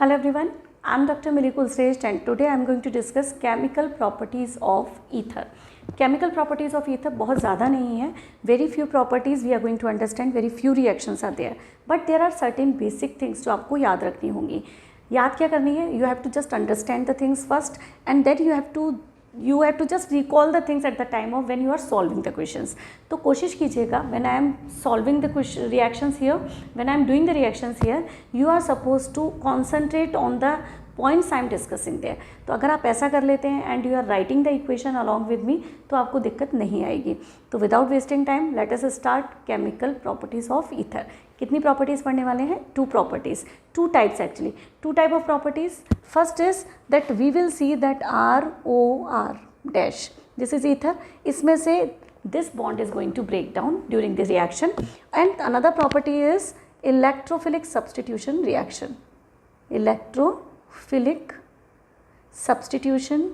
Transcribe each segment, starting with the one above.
Hello everyone, I am Dr. Milikul Shrestha and today I am going to discuss chemical properties of ether. Chemical properties of ether बहुत ज़्यादा नहीं है. Very few properties we are going to understand, very few reactions are there. But there are certain basic things जो आपको याद रखनी होंगी. याद क्या करनी है? You have to just understand the things first and then you have to just recall the things at the time of when you are solving the questions. तो कोशिश कीजिएगा when I am solving the reactions here, when I am doing the reactions here, you are supposed to concentrate on the points I am discussing there. तो अगर आप ऐसा कर लेते हैं and you are writing the equation along with me तो आपको दिक्कत नहीं आएगी. तो without wasting time, let us start chemical properties of ether. कितनी प्रॉपर्टीज़ पढ़ने वाले हैं? 2 properties, 2 types actually. 2 type of properties. First is that we will see that ROR dash. This is ether. इसमें से this bond is going to break down during the reaction. And another property is electrophilic substitution reaction. Electrophilic substitution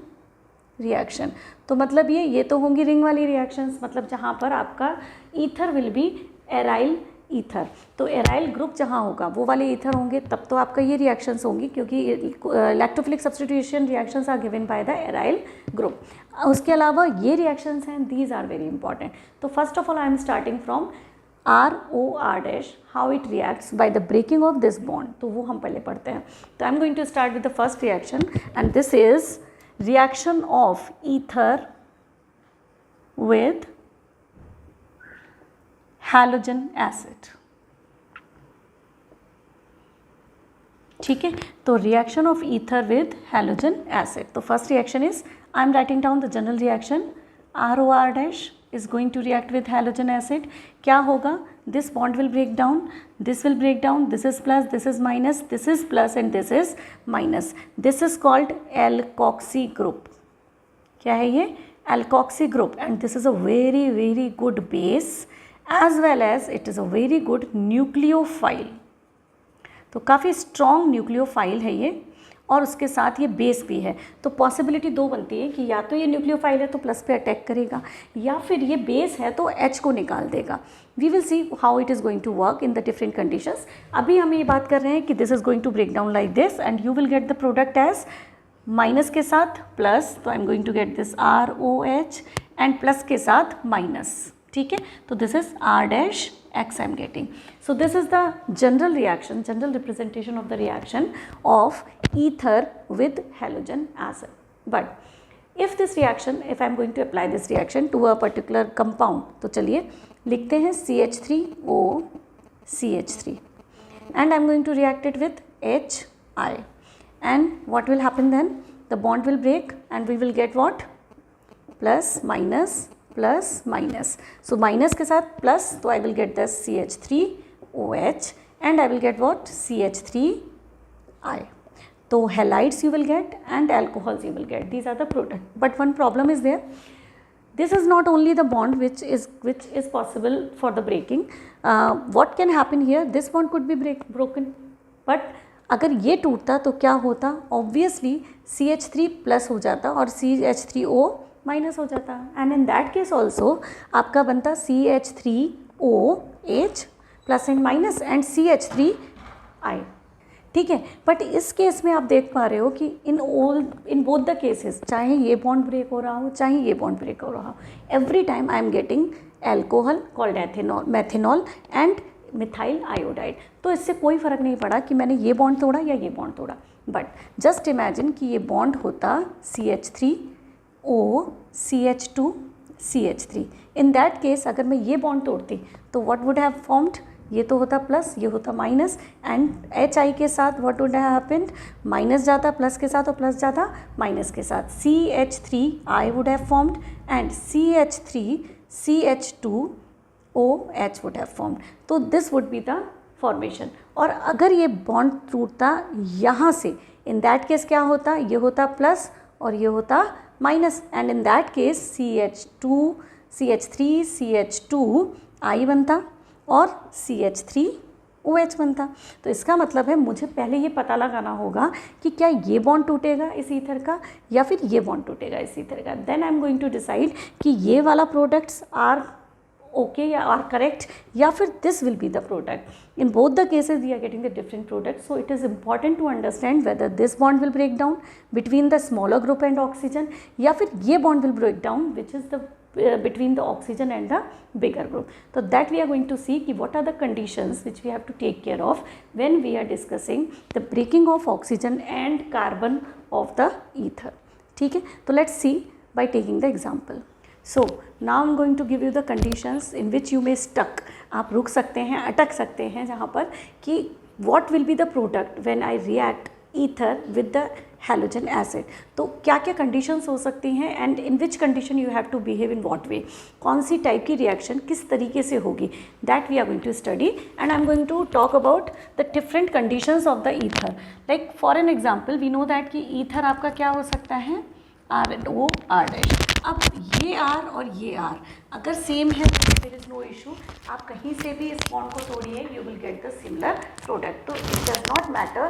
reaction. तो मतलब ये तो होंगी ring वाली reactions, मतलब जहाँ पर आपका ether will be aryl ether. तो एराइल ग्रुप जहाँ होगा वो वाले ईथर होंगे, तब तो आपका ये रिएक्शंस होंगी क्योंकि electrophilic substitution reactions are given by the aryl group. उसके अलावा ये रिएक्शंस हैं, दीज आर वेरी इंपॉर्टेंट. तो first of all I am starting from ROR dash, how it reacts by the breaking of this bond. तो वो हम पहले पढ़ते हैं. तो I am going to start with the first reaction and this is reaction of ether with halogen acid. ठीक है, तो reaction of ether with halogen acid. तो first reaction is, I am writing down the general reaction. ROR dash is going to react with halogen acid. क्या होगा? This bond will break down, this will break down, this is plus, this is minus, this is plus and this is minus. This is called alkoxy group. क्या है ये? Alkoxy group, and this is a very very good base as well as it is a very good nucleophile. तो काफ़ी strong nucleophile है ये और उसके साथ ये बेस भी है. तो पॉसिबिलिटी 2 बनती है कि या तो ये न्यूक्लियोफाइल है तो प्लस पे अटैक करेगा या फिर ये बेस है तो H को निकाल देगा. We will see how it is going to work in the different conditions. अभी हम ये बात कर रहे हैं कि this is going to break down like this and you will get the product as minus के साथ प्लस. तो I am going to get this ROH and plus के साथ माइनस. ठीक है, तो this is R dash X I am getting. So this is the general reaction, general representation of the reaction of ether with halogen acid. But if this reaction, if I am going to apply this reaction to a particular compound, तो चलिए लिखते हैं CH3O CH3 and I am going to react it with HI and what will happen then? The bond will break and we will get what? Plus minus plus minus. So minus के साथ plus, तो I will get this CH3OH and I will get what? CH3I. तो halides you will gate and alcohols you will get. These are the product. But one problem is there. This is not only the bond which is possible for the breaking. What can happen here? This bond could be broken. But अगर ये टूटता तो क्या होता? Obviously CH3 plus हो जाता और CH3O minus हो जाता and in that case also आपका बनता CH3OH plus and minus and CH3I. ठीक है, बट इस केस में आप देख पा रहे हो कि इन बोथ द केसेस, चाहे ये बॉन्ड ब्रेक हो रहा हो चाहे ये बॉन्ड ब्रेक हो रहा हो, every time I am getting alcohol called methanol and methyl iodide. तो इससे कोई फ़र्क नहीं पड़ा कि मैंने ये बॉन्ड तोड़ा या ये बॉन्ड तोड़ा. बट जस्ट इमेजिन कि ये बॉन्ड होता CH3O CH2 CH3. In that case अगर मैं ये बॉन्ड तोड़ती तो व्हाट वुड हैव फॉर्म्ड? ये तो होता प्लस, ये होता माइनस एंड HI के साथ what would have happened? Minus जाता प्लस के साथ और प्लस जाता माइनस के साथ. CH3I would have formed and CH3 CH2OH would have formed. तो this would be the formation. और अगर ये बॉन्ड टूटता यहाँ से, इन दैट केस क्या होता? ये होता प्लस और ये होता minus and in that case CH3 CH2I बनता और CH3OH बनता. तो इसका मतलब है मुझे पहले ये पता लगाना होगा कि क्या ये बॉन्ड टूटेगा इस ईथर का या फिर ये बॉन्ड टूटेगा इस ईथर का. Then I am going to decide कि ये वाला प्रोडक्ट्स आर okay या are correct, या फिर this will be the product. In both the cases we are getting the different products, so it is important to understand whether this bond will break down between the smaller group and oxygen, या फिर ये bond will break down which is the between the oxygen and the bigger group. So that we are going to see कि what are the conditions which we have to take care of when we are discussing the breaking of oxygen and carbon of the ether. ठीक है, तो let's see by taking the example. So now I'm going to give you the conditions in which you may stuck. आप रुक सकते हैं, अटक सकते हैं जहाँ पर कि what will be the product when I react ether with the halogen acid. तो क्या क्या conditions हो सकती हैं and in which condition you have to behave in what way. कौन सी type की reaction किस तरीके से होगी, that we are going to study, and I'm going to talk about the different conditions of the ether. Like for an example, we know that कि ether आपका क्या हो सकता है, RO R dash. अब ये R और ये R अगर सेम है तो देयर इज नो इशू, आप कहीं से भी इस बॉन्ड को तोड़िए, you will get the similar product. तो इट डज नॉट मैटर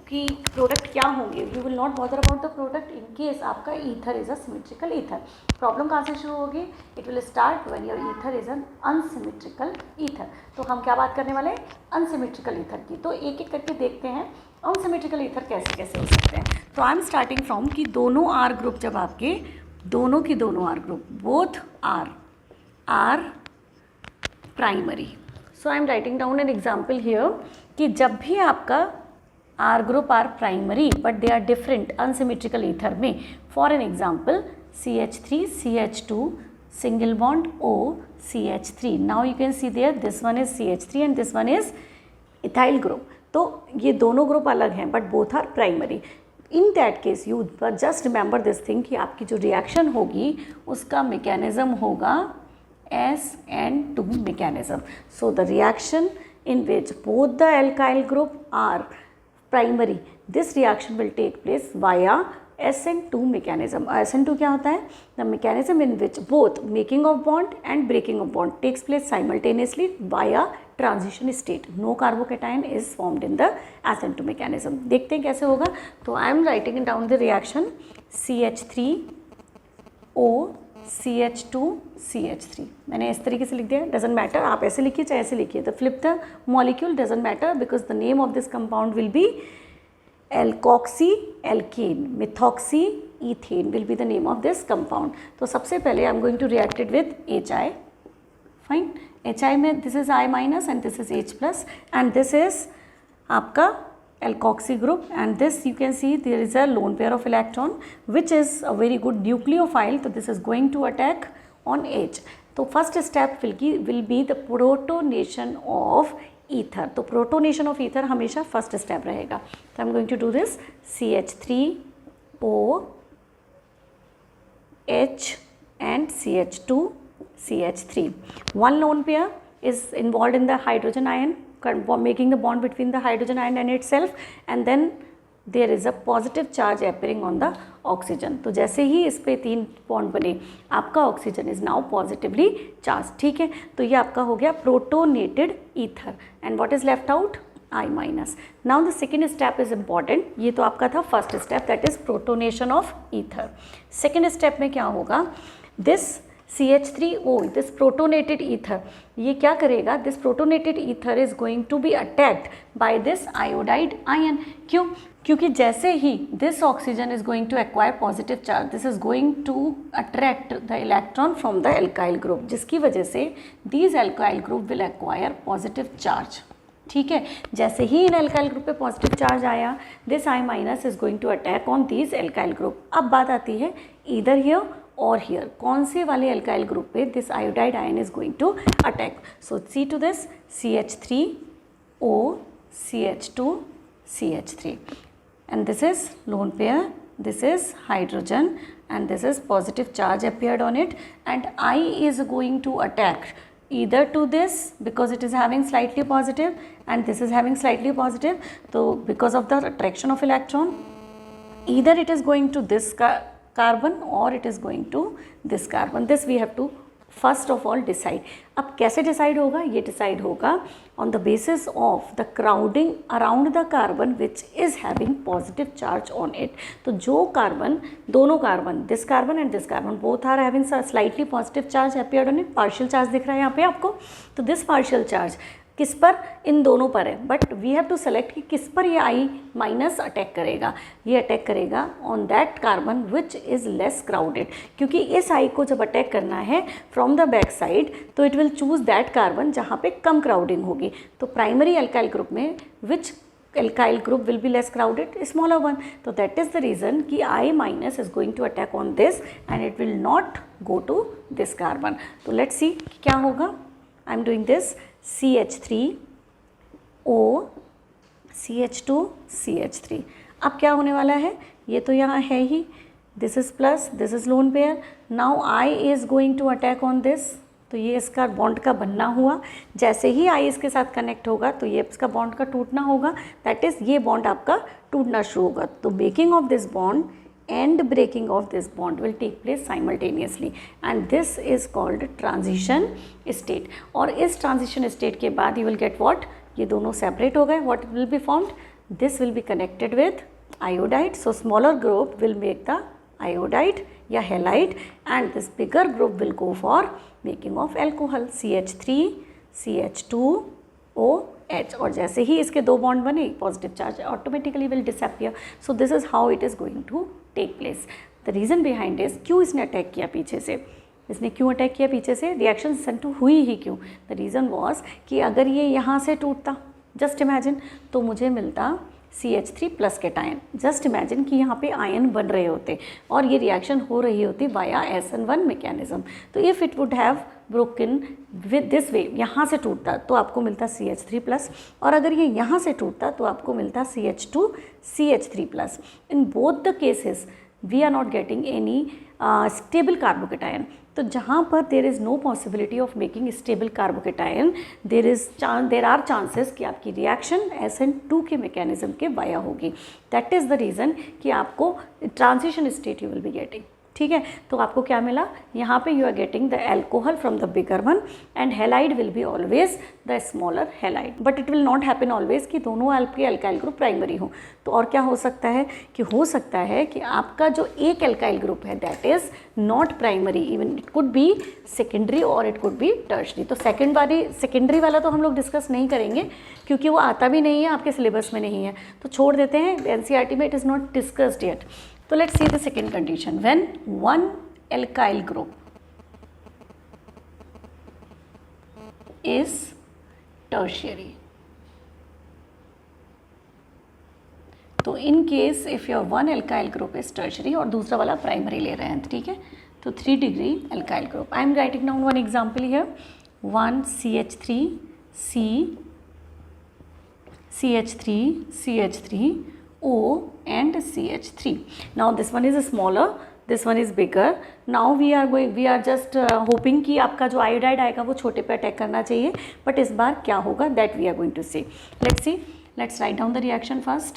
कि प्रोडक्ट क्या होंगे, you will not bother about the product in case आपका ether is a symmetrical ether. Problem कहाँ से शुरू होगी, it will start when your ether is an unsymmetrical ether. तो हम क्या बात करने वाले हैं, अनसिमेट्रिकल ईथर की. तो एक एक करके देखते हैं अनसिमेट्रिकल ईथर कैसे कैसे हो सकते हैं. तो आई एम स्टार्टिंग फ्रॉम कि दोनों आर ग्रुप, जब आपके दोनों की दोनों R group, both are primary. So I am writing down an example here कि जब भी आपका R group are primary but they are different unsymmetrical ether में, for an example CH3 CH2 single bond O CH3. now you can see there this one is CH3 and this one is ethyl group. तो ये दोनों group अलग हैं but both are primary. In that case you just remember this thing कि आपकी जो reaction होगी उसका मैकेनिज्म होगा SN2 mechanism. So the reaction in which both the alkyl group are primary, this reaction will take place via SN2 mechanism. SN2 क्या होता है, the mechanism in which both making of bond and breaking of bond takes place simultaneously via transition state. No carbocation is formed in the SN2 mechanism. देखते हैं कैसे होगा. तो I am writing down the reaction CH3O CH2 CH3. मैंने इस तरीके से लिख दिया, डजेंट मैटर, आप ऐसे लिखिए चाहे ऐसे लिखिए. The flip the molecule doesn't matter because the name of this compound will be alkoxy alkane, methoxy ethane will be the name of this compound. तो सबसे पहले I am going to react it with HI. Fine, HI में this is I minus and this is H plus and this is आपका alkoxy group, and this you can see there is a lone pair of electron which is a very good nucleophile. So this is going to attack on H. तो first step will be the protonation of ether. तो protonation of ether हमेशा first step रहेगा. So I'm going to do this CH3O H and CH2 CH3. One lone pair is involved in the hydrogen ion, making the bond between the hydrogen ion and itself, and then there is a positive charge appearing on the oxygen. तो जैसे ही इस पे 3 bond बने, आपका oxygen is now positively charge. ठीक है, तो ये आपका हो गया protonated ether and what is left out I minus. Now the second step is important. ये तो आपका था first step, that is protonation of ether. Second step में क्या होगा, this CH3O, this protonated ether, ये क्या करेगा, this protonated ether is going to be attacked by this iodide ion. क्यों, क्योंकि जैसे ही this oxygen is going to acquire positive charge, this is going to attract the electron from the alkyl group, जिसकी वजह से these alkyl group will acquire positive charge. ठीक है, जैसे ही इन एल्काइल ग्रुप पे पॉजिटिव चार्ज आया, this I minus is going to attack on these alkyl group. अब बात आती है ईदर हियर और हियर, कौन से वाले एल्काइल ग्रुप पे this iodide ion is going to attack. So see to this CH3O CH2 CH3 and this is lone pair, this is hydrogen and this is positive charge appeared on it, and I is going to attack either to this because it is having slightly positive and this is having slightly positive. So because of the attraction of electron, either it is going to this carbon or it is going to this carbon. This we have to first of all decide. अब कैसे decide होगा? ये decide होगा on the basis of the crowding around the carbon which is having positive charge on it. तो जो carbon, दोनों carbon, this carbon and this carbon, both are having slightly positive charge appeared on it, partial charge दिख रहा है यहाँ पे आपको। तो दिस पार्शियल चार्ज किस पर? इन दोनों पर है, but we have to select कि किस पर ये आई माइनस अटैक करेगा। ये अटैक करेगा on that carbon which is less crowded, क्योंकि इस आई को जब अटैक करना है फ्रॉम द बैक साइड तो it will choose that carbon जहाँ पे कम क्राउडिंग होगी। तो प्राइमरी एल्काइल ग्रुप में विच alkyl group will be less crowded, smaller one. So that is the reason कि I minus is going to attack on this and it will not go to this carbon. तो let's see क्या होगा. I am doing this CH3O CH2 CH3. अब क्या होने वाला है? ये तो यहाँ है ही, this is plus, this is lone pair. Now I is going to attack on this. तो ये इसका बॉन्ड का बनना हुआ, जैसे ही आई इसके साथ कनेक्ट होगा तो ये इसका बॉन्ड का टूटना होगा, दैट इज़ ये बॉन्ड आपका टूटना शुरू होगा. तो breaking of this bond and breaking of this bond will take place simultaneously and this is called transition state. और इस ट्रांजिशन स्टेट के बाद यू विल गेट व्हाट, ये दोनों सेपरेट हो गए. What will be formed? This will be connected with iodide. So smaller group will make the iodide या halide and this bigger group will go for making of alcohol CH3 CH2OH. और जैसे ही इसके दो bond बने positive charge automatically will disappear. So this is how it is going to take place. The reason behind is क्यों इसने attack किया पीछे से, इसने क्यों अटैक किया पीछे से, रिएक्शन सेंटू हुई ही क्यों. द रीज़न वॉज कि अगर ये यहाँ से टूटता, जस्ट इमेजिन, तो मुझे मिलता CH3 plus cation. Just imagine कि यहाँ पे आयन बन रहे होते और ये रिएक्शन हो रही होती वाया SN1 मैकेनिज्म. तो if it would have broken with this way, यहाँ से टूटता तो आपको मिलता CH3 प्लस, और अगर ये यहाँ से टूटता तो आपको मिलता CH2 CH3 plus. In both the cases we are not getting any stable carbocation. तो जहाँ पर there is no possibility of making stable carbocation, there are chances कि आपकी रिएक्शन SN2 के मैकेनिज्म के वाया होगी. दैट इज़ द रीज़न कि आपको transition state you will be getting. ठीक है, तो आपको क्या मिला यहाँ पे, you are getting the alcohol from the bigger one and halide will be always the smaller halide. But it will not happen always कि दोनों आपके एल्काइल ग्रुप प्राइमरी हो. तो और क्या हो सकता है कि हो सकता है कि आपका जो एक एल्काइल ग्रुप है that is not primary, even it could be secondary और इट कुड बी टर्शरी. तो सेकेंडरी वाला तो हम लोग डिस्कस नहीं करेंगे क्योंकि वो आता भी नहीं है, आपके सिलेबस में नहीं है, तो छोड़ देते हैं. NCERT में it is not discussed yet. So let's see the second condition. When one alkyl group is tertiary. तो in case if your one alkyl group is tertiary और दूसरा वाला primary ले रहे हैं, ठीक है, तो 3 degree alkyl group. I am writing down one example here. 1 CH3 C CH3 CH3 O and CH3. Now this one is smaller, this one is bigger. Now we are just hoping कि आपका जो iodide आएगा वो छोटे पे attack करना चाहिए, but इस बार क्या होगा that we are going to see. Let's see. Let's write down the reaction first.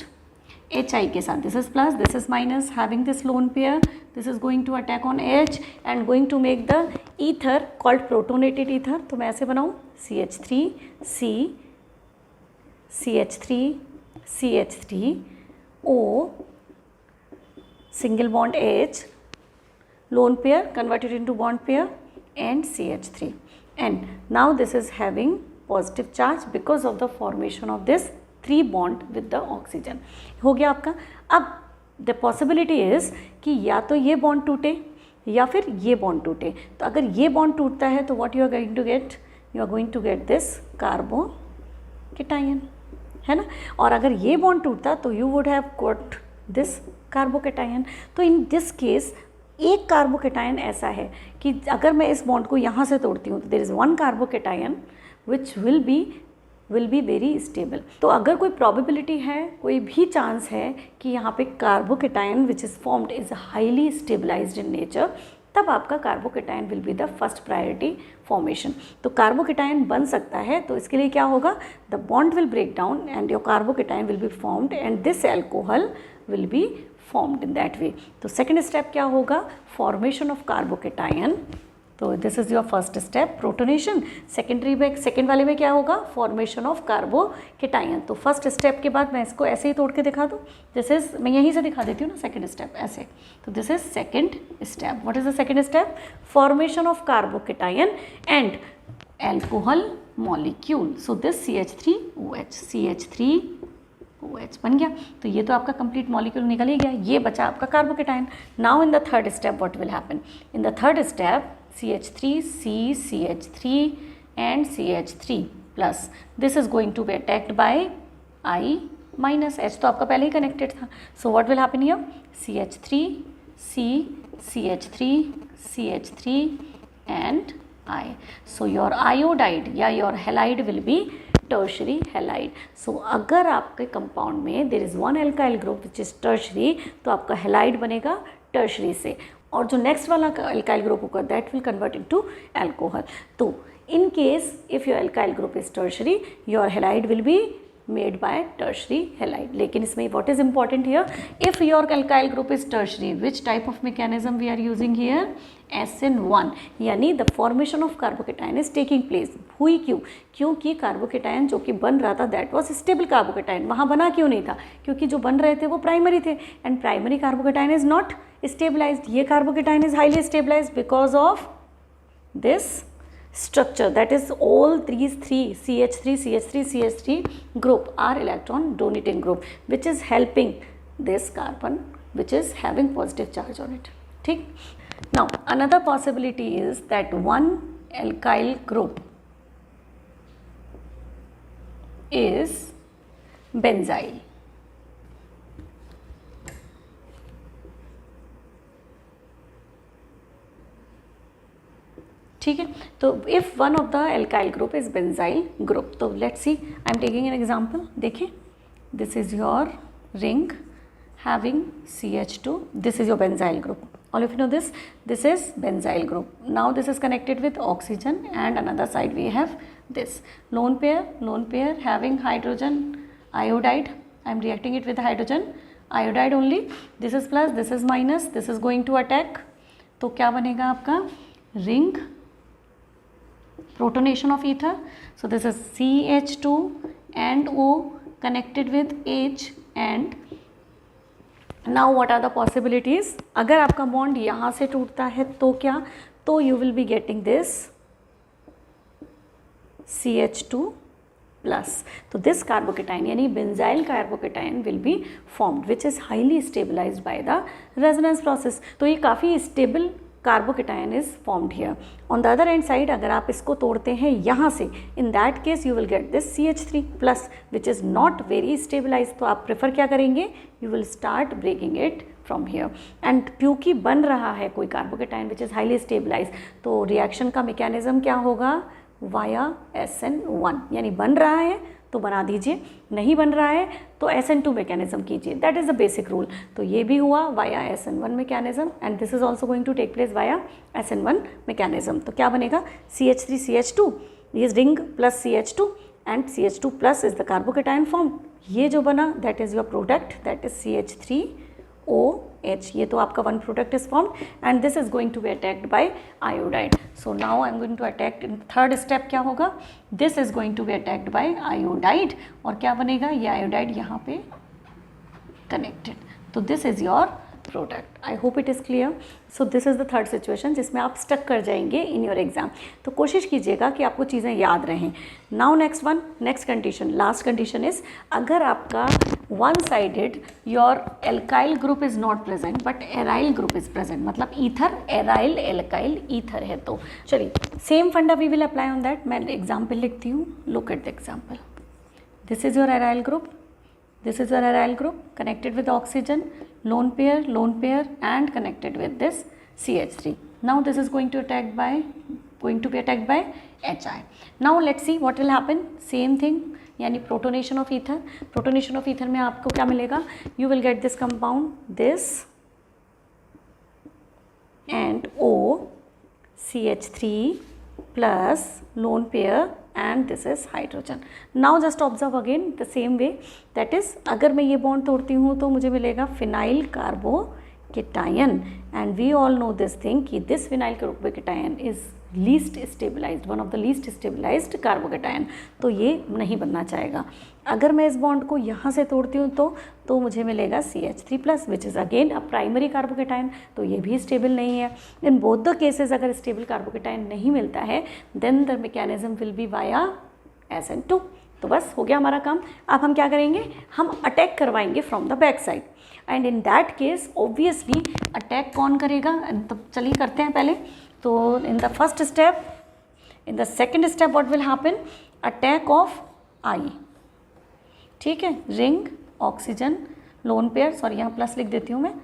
HI के साथ this is plus, this is minus, having this lone pair, this is going to attack on H and going to make the ether called protonated ether. तो मैं ऐसे बनाऊँ CH3 C CH3 CH3 O single bond H, lone pair converted into bond pair and CH3, and now this is having positive charge because of the formation of this 3 bond with the oxygen. हो गया आपका. अब the possibility is कि या तो ये bond टूटे या फिर ये bond टूटे. तो अगर ये bond टूटता है तो what you are going to get? You are going to get this carbocation, है ना. और अगर ये बॉन्ड टूटता तो you would have got this carbocation. तो इन दिस केस एक कार्बोकेटायन ऐसा है कि अगर मैं इस बॉन्ड को यहाँ से तोड़ती हूँ तो there is one carbocation which will be very stable. तो अगर कोई प्रोबेबिलिटी है, कोई भी चांस है कि यहाँ पे carbocation which is formed is highly stabilized in nature, तब आपका carbocation will be the first priority formation. तो कार्बोकेटायन बन सकता है, तो इसके लिए क्या होगा, the bond will break down and your carbocation will be formed and this alcohol will be formed in that way. तो सेकेंड स्टेप क्या होगा, फॉर्मेशन ऑफ कार्बोकेटायन तो this is your first step protonation. Second वाले में क्या होगा, formation of carbocation. तो first step के बाद मैं इसको ऐसे ही तोड़ के दिखा दूँ, दिस इज, मैं यहीं से दिखा देती हूँ ना, सेकेंड स्टेप ऐसे। तो this is second step. What is the second step, formation of carbocation and alcohol molecule. So this CH3OH बन गया। तो ये तो आपका कंप्लीट मॉलिक्यूल निकल ही गया, ये बचा आपका carbocation. Now in the third step what will happen, in the third step CH3 and CH3 plus, this is going to be attacked by I minus H, तो आपका पहले ही कनेक्टेड था। So what will happen here, CH3 and I. So your iodide या your halide will be tertiary halide. So अगर आपके compound में there is one alkyl group which is tertiary, तो आपका halide बनेगा tertiary से, और जो नेक्स्ट वाला alkyl group होगा that will convert into alcohol. तो in case if your alkyl group is tertiary, your halide will be made by tertiary halide. लेकिन इसमें what is important here, if your alkyl group is tertiary, which type of mechanism we are using here, SN1, यानी the formation of carbocation is taking place. हुई क्यों, क्योंकि carbocation जो कि बन रहा था that was stable carbocation, वहाँ बना क्यों नहीं था, क्योंकि जो बन रहे थे वो प्राइमरी थे, and primary carbocation is not stabilized. ये carbocation is highly stabilized because of this structure, that is all these three CH3 group are electron donating group which is helping this carbon which is having positive charge on it. ठीक, now another possibility is that one alkyl group is benzyl. ठीक है, तो if one of the alkyl group is benzyl group, तो let's see, I am taking an example. देखिए, this is your ring having CH2, this is your benzyl group, all of you know this, this is benzyl group. Now this is connected with oxygen and another side we have this lone pair having hydrogen iodide. I am reacting it with hydrogen iodide only. This is plus, this is minus, this is going to attack. तो क्या बनेगा आपका, ring protonation of ether. So this is CH2 and O connected with H, and now what are the possibilities, अगर आपका bond यहाँ से टूटता है तो क्या, तो you will be getting this CH2 plus. तो this carbocation यानी benzyl carbocation will be formed which is highly stabilized by the resonance process. तो ये काफ़ी stable carbocation is formed here. On the other hand side, अगर आप इसको तोड़ते हैं यहाँ से, in that case you will get this CH3 plus which is not very stabilized. तो आप prefer क्या करेंगे, you will start breaking it from here. And क्योंकि बन रहा है कोई carbocation which is highly stabilized, तो reaction का mechanism क्या होगा, वाया SN1, यानी बन रहा है तो बना दीजिए, नहीं बन रहा है तो SN2 मैकेनिज्म कीजिए, that is the basic rule. तो ये भी हुआ via SN1 mechanism, and this is also going to take place via SN1 mechanism. तो क्या बनेगा, CH3 CH2, ये ring plus CH2 and CH2 plus is the carbocation form. ये जो बना that is your product, that is CH3OH, ये तो आपका one product is formed and this is going to be attacked by iodide. So now I am going to attack, in third step क्या होगा, this is going to be attacked by iodide, और क्या बनेगा, ये iodide यहाँ पे connected. तो this is your product. I hope it is clear. So this is the third situation जिसमें आप स्टक कर जाएंगे इन योर एग्जाम। तो कोशिश कीजिएगा कि आपको चीज़ें याद रहें। Now next condition, last condition is, अगर आपका one sided your alkyl group is not present but aryl group is present, मतलब ईथर एराइल एल्काइल ईथर है, तो चलिए same funda we will apply on that. मैं एग्जाम्पल लिखती हूँ, look at the example. This is your aryl group, this is your aryl group connected with oxygen, lone pair and connected with this CH3. Now this is going to be attacked by HI. Now let's see what will happen. Same thing, यानी protonation of ether. Protonation of ether में आपको क्या मिलेगा, you will get this compound, this and O CH3 plus lone pair and this is hydrogen. Now just observe again the same way, that is अगर मैं ये bond तोड़ती हूँ तो मुझे मिलेगा phenyl कार्बो cation, and we all know this thing कि this phenyl carbocation is least stabilized, one of the least stabilized carbocation, तो ये नहीं बनना चाहेगा। अगर मैं इस बॉन्ड को यहाँ से तोड़ती हूँ तो मुझे मिलेगा CH3+, which is again a primary carbocation, तो ये भी स्टेबल नहीं है। इन बोथ द केसेस अगर स्टेबल कार्बोकेटायन नहीं मिलता है then the mechanism will be via SN2। तो बस हो गया हमारा काम। अब हम क्या करेंगे, हम अटैक करवाएंगे from the back side, and in that case obviously attack कौन करेगा, तो चलिए करते हैं पहले। तो in the first step, in the second step what will happen, attack of I, ठीक है, ring oxygen lone pair, sorry यहाँ प्लस लिख देती हूँ मैं,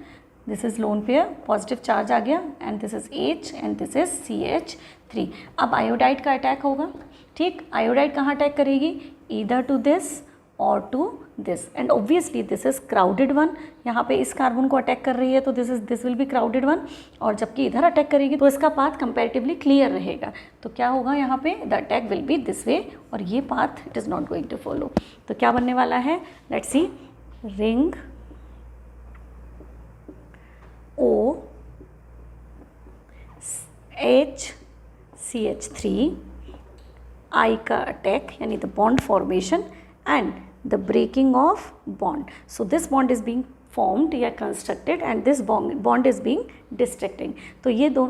this is lone pair, positive charge आ गया, and this is H and this is CH3। अब आयोडाइड का अटैक होगा, ठीक, आयोडाइड कहाँ अटैक करेगी, ईदर टू दिस और to this, and obviously this is crowded one, यहाँ पे इस कार्बन को अटैक कर रही है तो this will be crowded one, और जबकि इधर अटैक करेगी तो इसका पाथ कंपैरेटिवली क्लियर रहेगा। तो क्या होगा यहाँ पे, the attack will be this way, और ये path it is not going to follow. तो क्या बनने वाला है, let's see, ring O H CH3, I का अटैक यानी the bond formation and the breaking of bond. So this bond is being formed या constructed and this bond is being destructing. तो ये दो,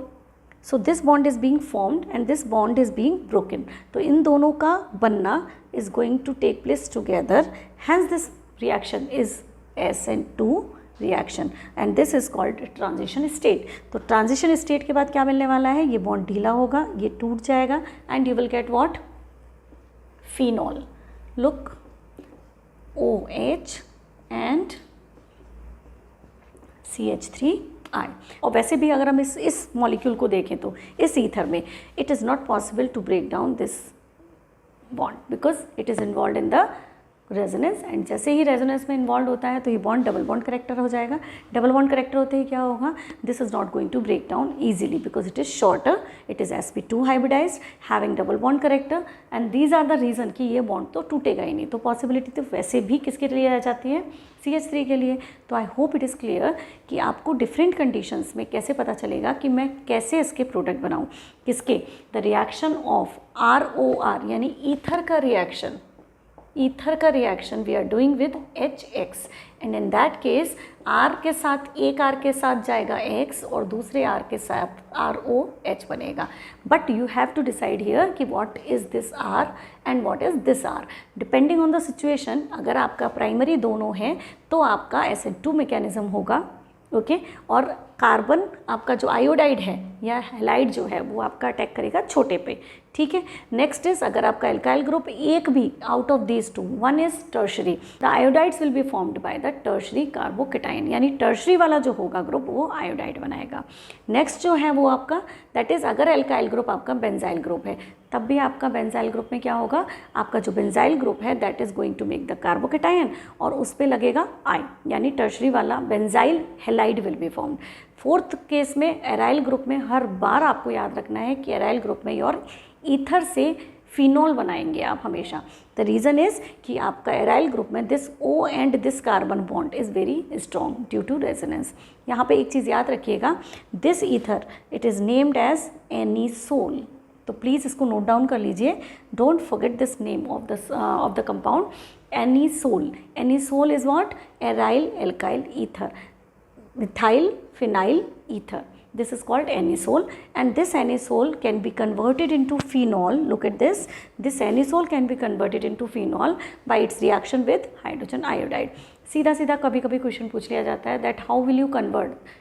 so this bond is being formed and this bond is being broken. तो इन दोनों का बनना is going to take place together. Hence this reaction is SN2 reaction and this is called transition state. तो transition state के बाद क्या मिलने वाला है, ये bond ढीला होगा, ये टूट जाएगा and you will get what, phenol. Look, OH and CH3I। और वैसे भी अगर हम इस मॉलिक्यूल को देखें तो इस ईथर में it is not possible to break down this bond because it is involve in the resonance, and जैसे ही रेजोनेंस में इन्वॉल्व होता है तो ये बॉन्ड डबल बॉन्ड करेक्टर हो जाएगा। डबल बॉन्ड करेक्टर होते ही क्या होगा, this is not going to break down easily because it is shorter, it is sp2 hybridized having double bond character, and these are the reason कि ये bond तो टूटेगा ही नहीं। तो पॉसिबिलिटी तो वैसे भी किसके लिए आ जाती है, CH3 के लिए। तो आई होप इट इज़ क्लियर कि आपको डिफरेंट कंडीशंस में कैसे पता चलेगा कि मैं कैसे इसके प्रोडक्ट बनाऊँ, किसके, द रिएक्शन ऑफ ROR यानी ईथर का रिएक्शन, ईथर का reaction we are doing with HX, and in that case R के साथ, एक R के साथ जाएगा X और दूसरे R के साथ ROH बनेगा। But you have to decide here कि what is this R and what is this R, depending on the situation. अगर आपका प्राइमरी दोनों है तो आपका SN2 मैकेनिज्म होगा, ओके, और कार्बन आपका जो आयोडाइड है या हैलाइड जो है वो आपका अटैक करेगा छोटे पे, ठीक है। नेक्स्ट इज, अगर आपका एल्काइल ग्रुप एक भी out of these two, one is tertiary, the iodides will be formed by the tertiary carbocation, यानी टर्शरी वाला जो होगा ग्रुप वो आयोडाइड बनाएगा। नेक्स्ट जो है वो आपका, दैट इज अगर एल्काइल ग्रुप आपका बेंजाइल ग्रुप है तब भी आपका बेंजाइल ग्रुप में क्या होगा, आपका जो बेंजाइल ग्रुप है that is going to make the carbocation और उस पर लगेगा आई, यानी टर्शरी वाला benzyl halide will be formed. Fourth case में एराइल ग्रुप में हर बार आपको याद रखना है कि एराइल ग्रुप में योर ईथर से फिनॉल बनाएंगे आप हमेशा। द रीज़न इज़ कि आपका एराइल ग्रुप में this O and this carbon bond is very strong due to resonance. यहाँ पे एक चीज़ याद रखिएगा, this ether it is named as anisole, तो प्लीज़ इसको नोट डाउन कर लीजिए, don't forget this name of the compound anisole. Anisole is what, aryl alkyl ether, methyl phenyl ether, this is called anisole, and this anisole can be converted into phenol. Look at this, this anisole can be converted into phenol by its reaction with hydrogen iodide. सीधा सीधा कभी कभी question पूछ लिया जाता है that how will you convert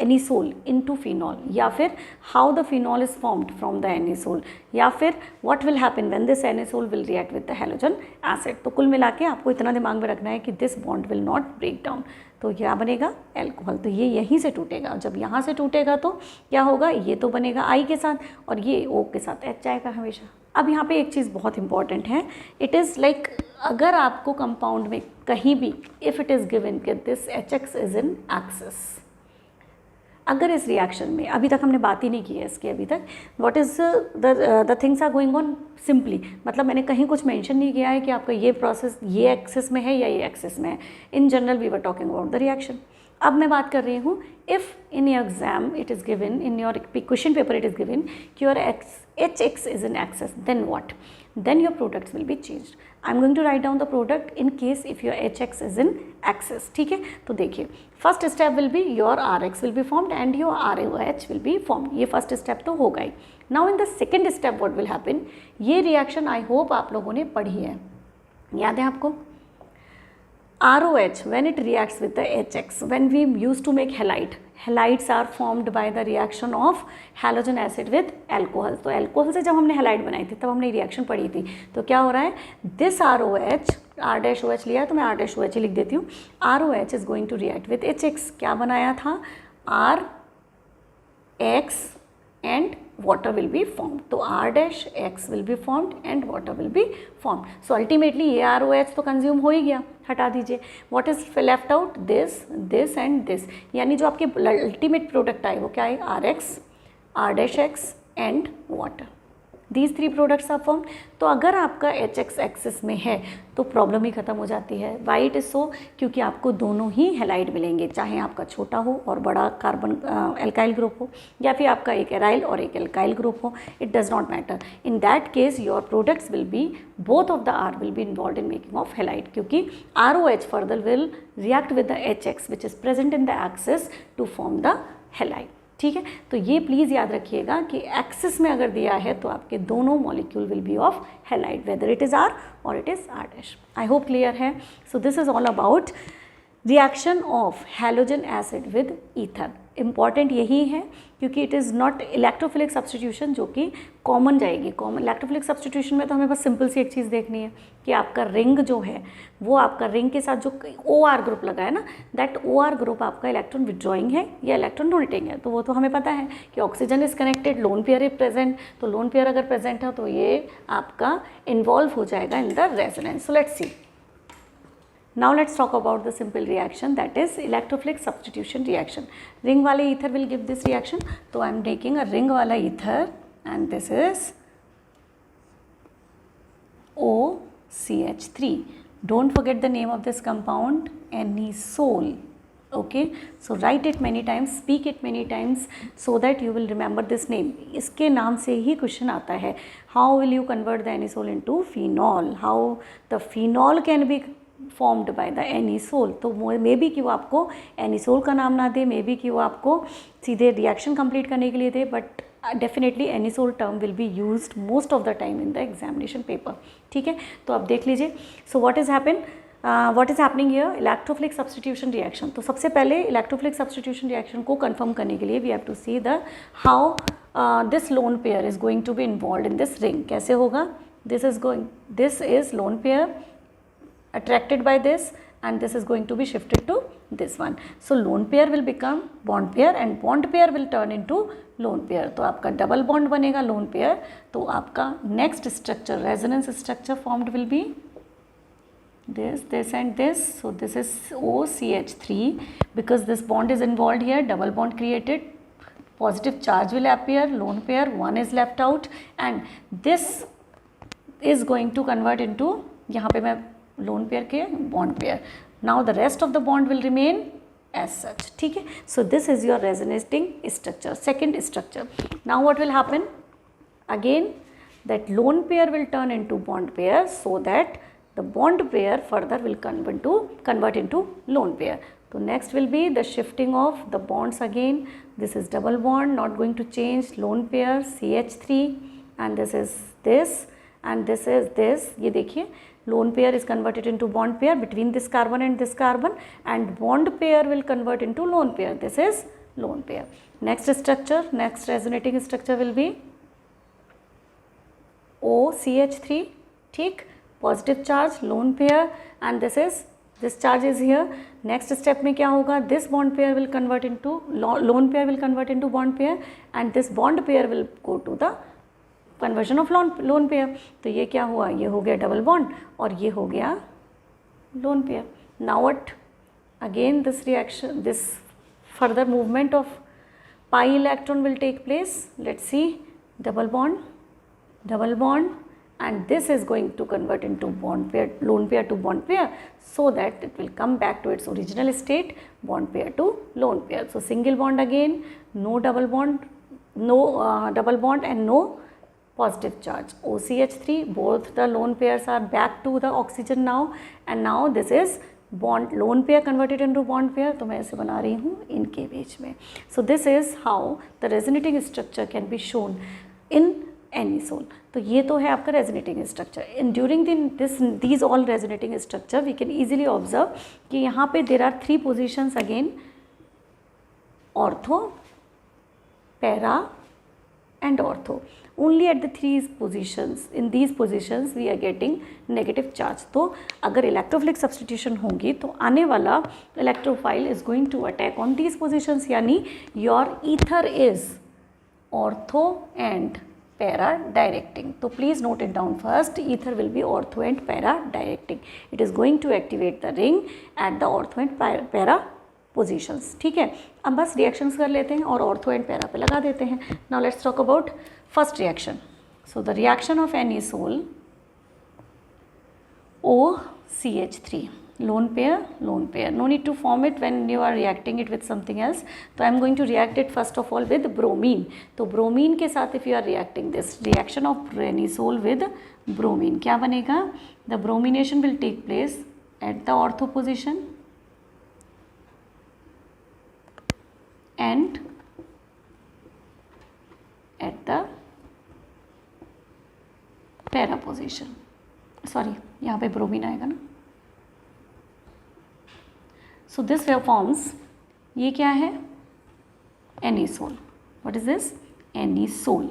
anisole into phenol, या फिर how the phenol is formed from the anisole, या फिर what will happen when this anisole will react with the halogen acid। तो कुल मिला के आपको इतना दिमाग में रखना है कि this bond will not break down, तो क्या बनेगा, एल्कोहल। तो ये यहीं से टूटेगा, जब यहाँ से टूटेगा तो क्या होगा, ये तो बनेगा आई के साथ और ये O के साथ H जाएगा हमेशा। अब यहाँ पे एक चीज़ बहुत इंपॉर्टेंट है, इट इज़ लाइक अगर आपको कंपाउंड में कहीं भी इफ़ इट इज़ गिवन कि this HX is in excess, अगर इस रिएक्शन में, अभी तक हमने बात ही नहीं की है इसकी अभी तक, what is the things are going on simply, मतलब मैंने कहीं कुछ मेंशन नहीं किया है कि आपका ये प्रोसेस ये एक्सिस में है या ये एक्सिस में है. In general we were talking about the reaction. अब मैं बात कर रही हूँ if in your exam it is given, in your question paper it is given कि your HX is in excess, then what, then your products will be changed. I'm going to write down the product in case if your HX is in excess. ठीक है, तो देखिए first step will be your RX will be formed and your ROH will be formed. ये first step तो होगा ही. Now in the second step what will happen, ये reaction I hope आप लोगों ने पढ़ी है, याद है आपको. ROH when it reacts with the HX, when we used to make halide, halides are formed by the reaction of halogen acid with alcohol. तो alcohol से जब हमने halide बनाई थी तब हमने रिएक्शन पढ़ी थी. तो क्या हो रहा है, this ROH, R-OH लिया है तो मैं R-OH ही लिख देती हूँ. ROH is going to react with HX. क्या बनाया था, RX and water will be formed. तो R-X will be formed and water will be formed. So ultimately ये ROH तो कंज्यूम हो ही गया, हटा दीजिए. What is left out, this, this and this. यानी जो आपके अल्टीमेट प्रोडक्ट आए वो क्या है, RX, R-X and water. These three products are formed. तो अगर आपका HX एक्सिस में है तो प्रॉब्लम ही ख़त्म हो जाती है. वाई इट इज़ सो, क्योंकि आपको दोनों ही हेलाइड मिलेंगे, चाहे आपका छोटा हो और बड़ा कार्बन एल्काइल ग्रुप हो, या फिर आपका एक एराइल और एक एल्काइल ग्रुप हो, it does not matter. In that case your products will be, both of the R will be involve in making of halide, क्योंकि ROH further will react with the HX which is present in the excess to form the halide. ठीक है, तो ये please याद रखिएगा कि axis में अगर दिया है तो आपके दोनों molecule will be of halide, whether it is R और it is R'. I hope clear है. So this is all about reaction of halogen acid with ether. Important यही है क्योंकि it is not electrophilic substitution जो कि common जाएगी. Common electrophilic substitution में तो हमें बस सिंपल सी एक चीज़ देखनी है कि आपका रिंग जो है वो आपका रिंग के साथ जो OR ग्रुप लगा है ना, दैट OR ग्रुप आपका इलेक्ट्रॉन विड्रॉइंग है या इलेक्ट्रॉन डोनेटिंग है. तो वो तो हमें पता है कि oxygen is connected, loan pair is present. तो लोन पेयर अगर प्रेजेंट है तो ये आपका इन्वॉल्व हो जाएगा इन the resonance. So let's see. Now let's talk about the simple reaction, that is electrophilic substitution reaction. Ring वाले ether will give this reaction. So I am taking a ring वाला ether and this is OCH3. Don't forget the name of this compound, anisole. Okay, so write it many times, speak it many times so that you will remember this name. इसके नाम से ही question आता है. How will you convert the anisole into phenol? How the phenol can be formed by the anisole. तो may be कि वो आपको anisole का नाम ना दे, मे बी कि वो आपको सीधे रिएक्शन कंप्लीट करने के लिए दे, but definitely anisole term will be used most of the time in the examination paper. ठीक है, तो आप देख लीजिए. So what is happening here, electrophilic substitution reaction. तो सबसे पहले इलेक्ट्रोफिलिक सब्सटीट्यूशन रिएक्शन को कंफर्म करने के लिए we have to see the how this lone pair is going to be involve in this ring. कैसे होगा, this is lone pair attracted by this and this is going to be shifted to this one. So lone pair will become bond pair and bond pair will turn into lone pair. तो आपका double bond बनेगा lone pair. तो आपका next structure, resonance structure formed will be this and this. So this is OCH3 because this bond is involved here, double bond created, positive charge will appear, lone pair, one is left out and this is going to convert into, यहाँ पे मैं lone pair के bond pair. Now the rest of the bond will remain as such. ठीक है, so this is your resonating structure, second structure. Now what will happen, again that lone pair will turn into bond pair so that the bond pair further will convert into lone pair. तो next will be the shifting of the bonds again. This is double bond, not going to change, lone pair CH3 and this is this and this is this. ये देखिए lone pair is converted into bond pair between this carbon and this carbon and bond pair will convert into lone pair. This is lone pair. Next structure, next resonating structure will be OCH3. ठीक, positive charge lone pair and this charge is here. Next step में क्या होगा, this bond pair will convert into lone pair will convert into bond pair and this bond pair will go to the conversion of loan pair. तो ये क्या हुआ, ये हो गया डबल बॉन्ड और ये हो गया lone pair. Now what, again this reaction, this further movement of pi electron will take place. Let's see, double bond and this is going to convert into bond pair, lone pair to bond pair, so that it will come back to its original state, bond pair to lone pair. So single bond again, no double bond, no double bond and no positive charge. OCH3, both the lone pairs are back to the oxygen now, and now this is bond lone pair converted into bond pair, तो मैं ऐसे बना रही हूँ इनके बीच में. So this is how the resonating structure can be shown in anisole. तो ये तो है आपका resonating structure. In during these all resonating structure we can easily observe कि यहाँ पे there are 3 positions again, ortho, para and ortho. Only at the 3 positions, in these positions we are getting negative charge. तो अगर electrophilic substitution होगी तो आने वाला electrophile is going to attack on these positions, यानी your ether is ortho and para directing. तो please note it down first. Ether will be ortho and para directing. It is going to activate the ring at the ortho and para positions. ठीक है, अब बस reactions कर लेते हैं और ortho and para पे लगा देते हैं. Now let's talk about first reaction. So the reaction of NaSol, OCH3, lone pair, no need to form it when you are reacting it with something else. तो I am going to react it first of all with bromine. तो bromine के साथ if you are reacting this reaction of NaSol with bromine, क्या बनेगा? The bromination will take place at the ortho position and at the para position. Sorry, यहाँ पे bromine आएगा ना. So this forms, ये क्या है? NaSol. What is this? NaSol.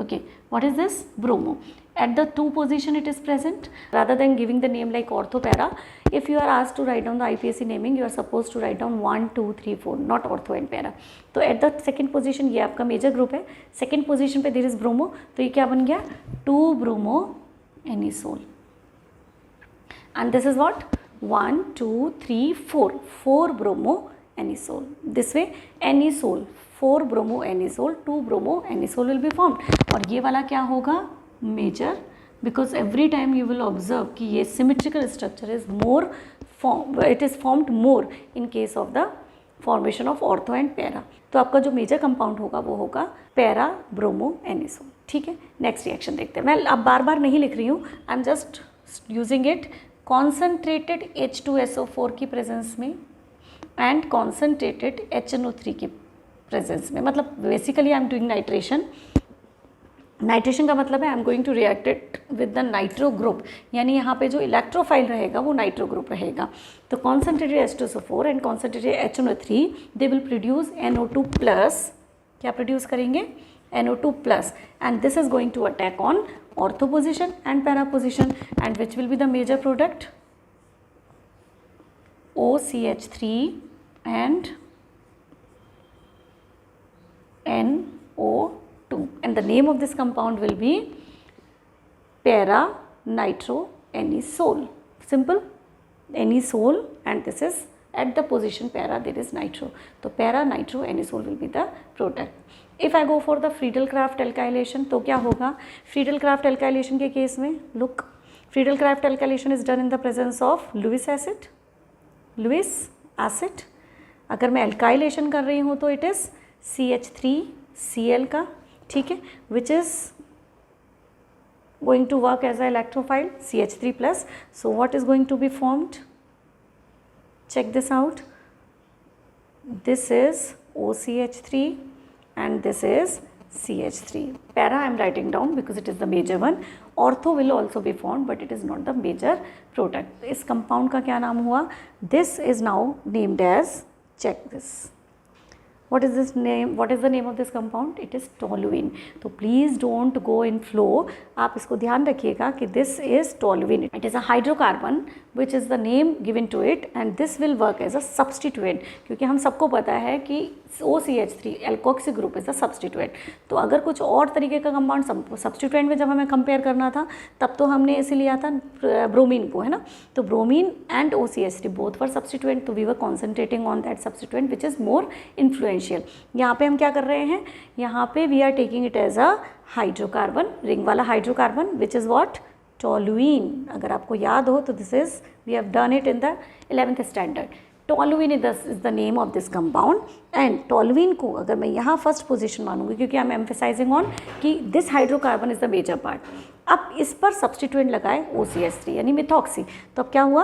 Okay, what is this? Bromo. At the 2 position it is present. Rather than giving the name like ortho para, if you are asked to write down the IPSC naming, you are supposed to write down 1, 2, 3, 4, not ortho and para. तो at the second position ये आपका major group है. Second position पे there is bromo, तो ये क्या बन गया? 2 bromo NaSol. And this is what? 1, 2, 3, 4 bromo NaSol. This way NaSol, 4 bromo NaSol, 2 bromo NaSol will be formed. और ये वाला क्या होगा? Major, because every time you will observe कि ये symmetrical structure is more it is formed more in case of the formation of ortho and para. तो आपका जो मेजर कंपाउंड होगा वो होगा पैरा ब्रोमो NaSol. ठीक है, नेक्स्ट रिएक्शन देखते हैं. मैं अब बार बार नहीं लिख रही हूँ, I am just using it. Concentrated H2SO4 की प्रेजेंस में एंड कॉन्सनट्रेटेड HNO3 की प्रेजेंस में, मतलब basically I am doing nitration. Nitration का मतलब है I am going to react it with the nitro group, यानी यहाँ पे जो इलेक्ट्रोफाइल रहेगा वो नाइट्रो ग्रुप रहेगा. तो concentrated H2SO4 and concentrated HNO3 they will produce NO2 plus. क्या प्रोड्यूस करेंगे? NO2 plus. And this is going to attack on ortho position and para position, and which will be the major product? OCH3 and NO2, and the name of this compound will be para nitro NaSol. Simple, NaSol, and this is at the position para there is nitro. So para nitro NaSol will be the product. If I go for the Friedel-Crafts alkylation, तो क्या होगा? Friedel-Crafts alkylation के case में, look, Friedel-Crafts alkylation is done in the presence of Lewis acid. अगर मैं alkylation कर रही हूँ तो it is CH3Cl का, ठीक है, which is going to work as an electrophile CH3 plus. So what is going to be formed? Check this out. This is OCH3 and this is CH3. Para I am writing down because it is the major one. Ortho will also be formed but it is not the major product. इस compound का क्या नाम हुआ? This is now named as, check this. What is this name? What is the name of this compound? It is toluene. तो please don't go in flow. आप इसको ध्यान रखिएगा कि this is toluene. It is a hydrocarbon which is the name given to it and this will work as a substituent. क्योंकि हम सबको पता है कि OCH3 alkoxy group is a substituent. तो अगर कुछ और तरीके का कंपाउंड सब्सटीट्यूएंट में जब हमें कंपेयर करना था तब तो हमने ऐसे लिया था ब्रोमीन को, है ना. तो bromine and OCH3 both were substituent, so we were concentrating on that substituent which is more influential. यहाँ पे हम क्या कर रहे हैं? यहाँ पे we are taking it as a hydrocarbon, ring वाला hydrocarbon which is what? Toluene, अगर आपको याद हो तो this is we have done it in the 11th standard. Toluene is the name of this compound. And toluene को अगर मैं यहाँ फर्स्ट पोजीशन मानूंगी क्योंकि आई एम एम्फेसाइजिंग ऑन कि this hydrocarbon is the major part. अब इस पर सब्सटीट्यूएंट लगाए OCH3 यानी मिथॉक्सी. तो अब क्या हुआ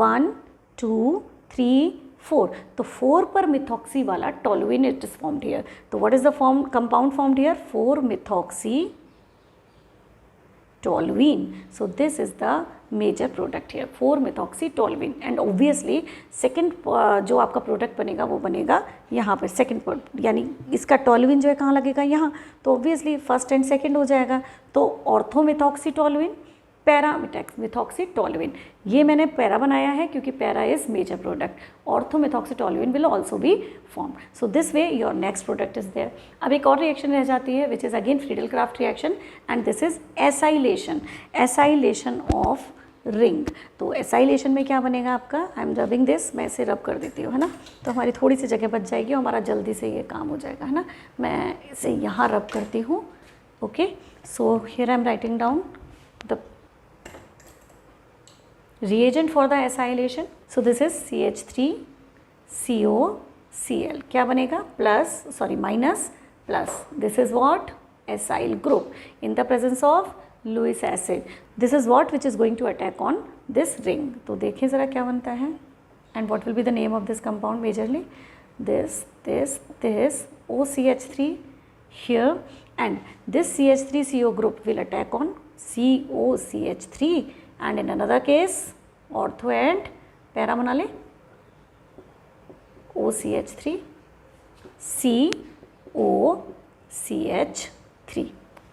1 2 3 4. तो 4 पर मिथॉक्सी वाला toluene it is formed here. तो what is the form compound formed here 4 methoxy toluene. So this is the major product here 4 methoxy toluene. And obviously second जो आपका प्रोडक्ट बनेगा वो बनेगा यहाँ पर सेकंड, यानी इसका टोलुइन जो है कहाँ लगेगा यहाँ. तो obviously फर्स्ट एंड सेकंड हो जाएगा. तो ऑर्थोमिथॉक्सी टोलुइन, पैरामिथॉक्सी टोलुइन. ये मैंने पैरा बनाया है क्योंकि para is major product. Ortho methoxy toluene will also be form. So this way your next product is there. अब एक और रिएक्शन रह जाती है which is again Friedel Crafts reaction and this is acylation. Acylation of ring. तो acylation में क्या बनेगा आपका, आई एम रबिंग दिस, मैं इसे रब कर देती हूँ है ना, तो हमारी थोड़ी सी जगह बच जाएगी और हमारा जल्दी से ये काम हो जाएगा है ना. मैं इसे यहाँ रब करती हूँ. Okay, so here I am writing down the reagent for the acylation. So this is CH3COCl. क्या बनेगा plus, sorry minus plus. This is what acyl group in the presence of Lewis acid. This is what which is going to attack on this ring. तो देखिए ज़रा क्या बनता है and what will be the name of this compound majorly. This OCH3 here and this CH3CO group will attack on COCH3 and in another case ortho and para बना ले OCH3 COCH3.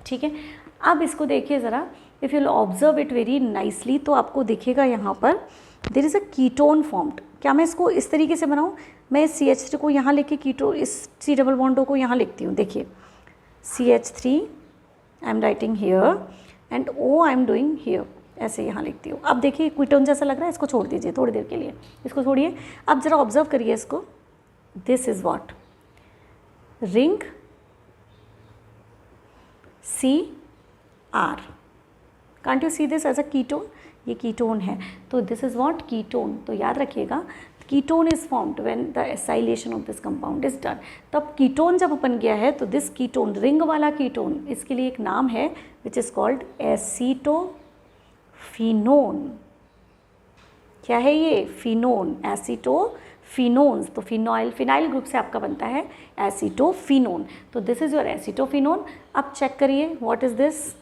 ठीक है, अब इसको देखिए ज़रा, if you observe it very nicely तो आपको दिखेगा यहाँ पर there is a ketone formed. क्या मैं इसको इस तरीके से बनाऊँ, मैं CH3 को यहाँ लिख के कीटो इस C डबल बॉन्डो को यहाँ लिखती हूँ. देखिए CH3 I am writing here and O I am doing here, ऐसे यहाँ लिखती हूँ. अब देखिए कीटोन जैसा लग रहा है, इसको छोड़ दीजिए थोड़ी देर के लिए, इसको छोड़िए. अब ज़रा ऑब्जर्व करिए इसको. This is what ring CR. Can't you see this as a ketone, ये कीटोन है. तो दिस इज़ व्हाट कीटोन. तो याद रखिएगा ketone is formed when the acylation of this compound is done. तब कीटोन जब बन गया है तो दिस कीटोन, रिंग वाला कीटोन, इसके लिए एक नाम है विच इज़ कॉल्ड एसीटोफिनोन. क्या है ये, फिनोन, एसीटोफिनोन्स. तो फिनाइल ग्रुप से आपका बनता है एसीटोफिनोन. तो दिस इज़ योर एसीटोफिनोन. अब चेक करिए what is this,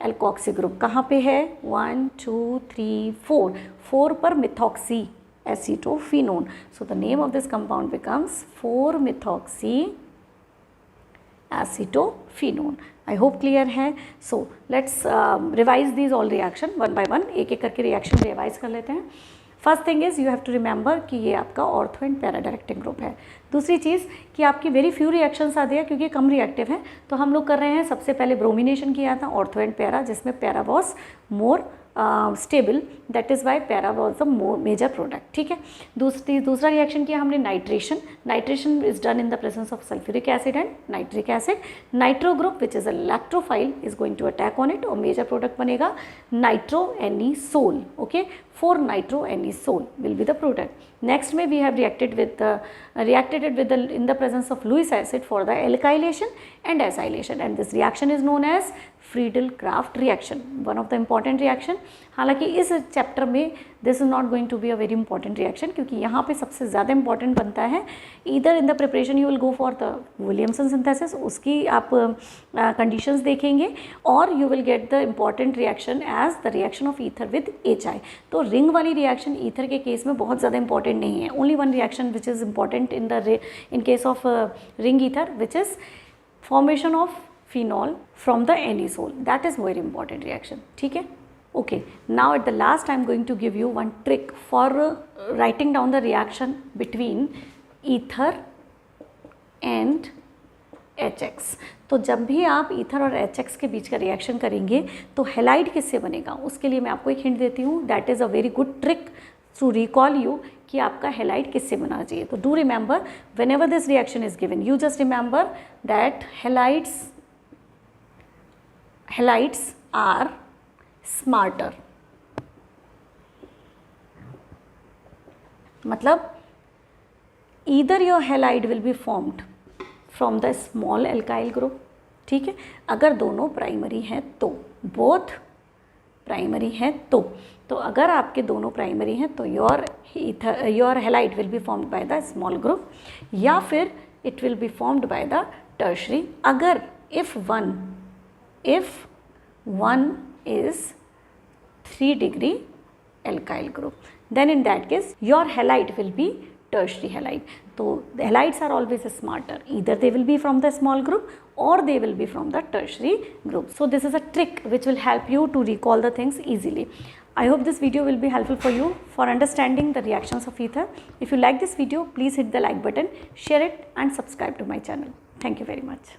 alkoxy group कहाँ पे है, 1 2 3 4. 4 पर methoxy acetophenone. So the name of this compound becomes 4-methoxy acetophenone. I hope clear है. So let's revise these all reaction one by one. एक एक करके रिएक्शन रिवाइज कर लेते हैं. First thing is you have to remember कि ये आपका ortho and para directing group है. दूसरी चीज़ कि आपकी वेरी फ्यू रिएक्शंस आते हैं क्योंकि कम रिएक्टिव हैं. तो हम लोग कर रहे हैं, सबसे पहले ब्रोमिनेशन किया था ऑर्थो एंड पैरा, जिसमें para was more stable, that is why para was the more major product. ठीक है. दूसरा रिएक्शन किया हमने nitration. Nitration is done in the presence of sulphuric acid and nitric acid. Nitro group which is a electrophile is going to attack on it और major product बनेगा nitroanisole. Okay, 4-nitroanisole will be the product. Next में we have reacted it with in the presence of Lewis acid for the alkylation and acylation, and this reaction is known as Friedel-Crafts reaction, one of the important reaction. हालांकि इस chapter में this is not going to be a very important reaction क्योंकि यहाँ पे सबसे ज़्यादा important बनता है इधर in the preparation you will go for the Williamson synthesis, उसकी आप कंडीशंस देखेंगे और you will get the important reaction as the reaction of ether with HI. तो रिंग वाली रिएक्शन ईथर के केस में बहुत ज़्यादा इंपॉर्टेंट नहीं है. Only one reaction which is important in case of ring ether which is formation of phenol from the anisole. That is very important reaction. ठीक है. Okay, now at the last I am going to give you one trick for writing down the reaction between ether and HX. तो जब भी आप ether और HX के बीच का reaction करेंगे तो हेलाइड किससे बनेगा, उसके लिए मैं आपको एक हिंट देती हूँ. That is a very good trick to recall you कि आपका हेलाइड किससे बनना चाहिए. तो do remember whenever this reaction is given you just remember that halides are smarter, मतलब either your halide will be formed from the small alkyl group, ठीक है, अगर दोनों प्राइमरी हैं तो, बोथ प्राइमरी हैं तो अगर आपके दोनों प्राइमरी हैं तो your halide will be formed by the small group, या फिर it will be formed by the tertiary, अगर if one is 3 degree alkyl group, then in that case your halide will be tertiary halide. So the halides are always smarter, either they will be from the small group or they will be from the tertiary group. So this is a trick which will help you to recall the things easily. I hope this video will be helpful for you for understanding the reactions of ether. If you like this video, please hit the like button, share it and subscribe to my channel. Thank you very much.